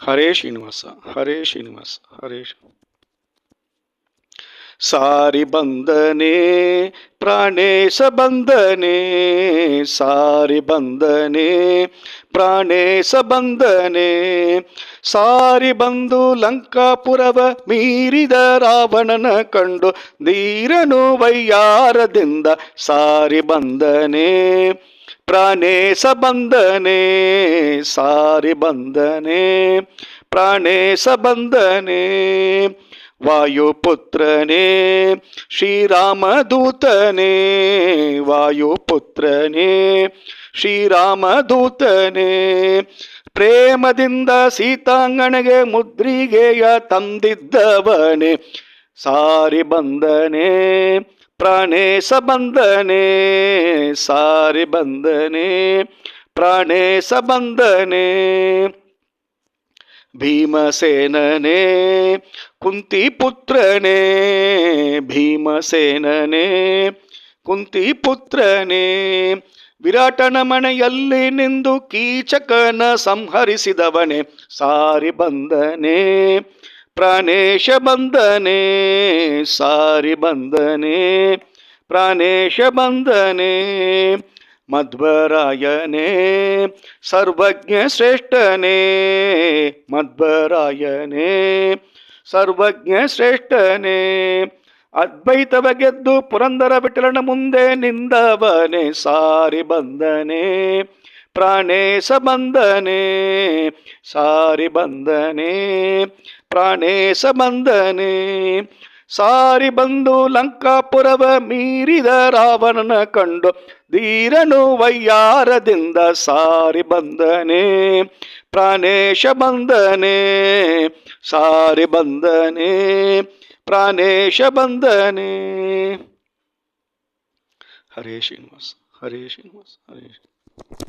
ಹರೇ ಶ್ರೀನಿವಾಸ, ಹರೇ ಶ್ರೀನಿವಾಸ, ಹರೇ ಸಾರಿ ಬಂದನೆ ಪ್ರಾಣೇಶ ಬಂದನೆ, ಸಾರಿ ಬಂದನೆ ಪ್ರಾಣೇಶ ಬಂದನೆ, ಸಾರಿ ಬಂದು ಲಂಕಾಪುರವ ಮೀರಿದ ರಾವಣನ ಕಂಡು ಧೀರನು ವೈಯಾರದಿಂದ ಸಾರಿ ಬಂದನೆ ಪ್ರಾಣೇಶ ಬಂದನೆ, ಸಾರಿ ಬಂದನೆ ಪ್ರಾಣೇಶ ಬಂದನೆ. ವಾಯುಪುತ್ರನೇ ಶ್ರೀರಾಮದೂತನೇ, ವಾಯುಪುತ್ರನೇ ಶ್ರೀರಾಮದೂತನೇ, ಪ್ರೇಮದಿಂದ ಸೀತಾಂಗಣೆಗೆ ಮುದ್ರಿಗೆಯ ತಂದಿದ್ದವನೇ ಸಾರಿ ಬಂದನೆ ಪ್ರಾಣೇಶ ಬಂದನೆ, ಸಾರಿ ಬಂದನೆ ಪ್ರಾಣೇಶ ಬಂದನೆ. ಭೀಮಸೇನನೇ ಕುಂತಿಪುತ್ರನೇ, ಭೀಮಸೇನನೇ ಕುಂತಿಪುತ್ರನೇ, ವಿರಾಟನ ಮನೆಯಲ್ಲಿ ನಿಂದು ಕೀಚಕನ ಸಂಹರಿಸಿದವನೇ ಸಾರಿ ಬಂದನೆ ಪ್ರಾಣೇಶ ಬಂದನೆ, ಸಾರಿ ಬಂದನೆ ಪ್ರಾಣೇಶ ಬಂದನೆ. ಮಧ್ವರಾಯನೇ ಸರ್ವಜ್ಞ ಶ್ರೇಷ್ಠನೇ, ಮಧ್ವರಾಯನೇ ಸರ್ವಜ್ಞ ಶ್ರೇಷ್ಠನೇ, ಅದ್ವೈತವ ಗೆದ್ದು ಪುರಂದರ ವಿಠಲನ ಮುಂದೆ ನಿಂದವನೇ ಸಾರಿ ಬಂದನೆ ಪ್ರಾಣೇಶ ಬಂದನೆ, ಸಾರಿ ಬಂದನೆ ಪ್ರಾಣೇಶ ಬಂದನೆ. ಸಾರಿ ಬಂದು ಲಂಕಾಪುರವ ಮೀರಿದ ರಾವಣನ ಕಂಡು ಧೀರನು ವೈಯಾರದಿಂದ ಸಾರಿ ಬಂದನೆ ಪ್ರಾಣೇಶ ಬಂದನೆ, ಸಾರಿ ಬಂದನೆ ಪ್ರಾಣೇಶ ಬಂದನೆ. ಹರೇ ಶ್ರೀನಿವಾಸ, ಹರೇ ಶ್ರೀನಿವಾಸ, ಹರೇ ಶ್ರೀನಿವಾಸ.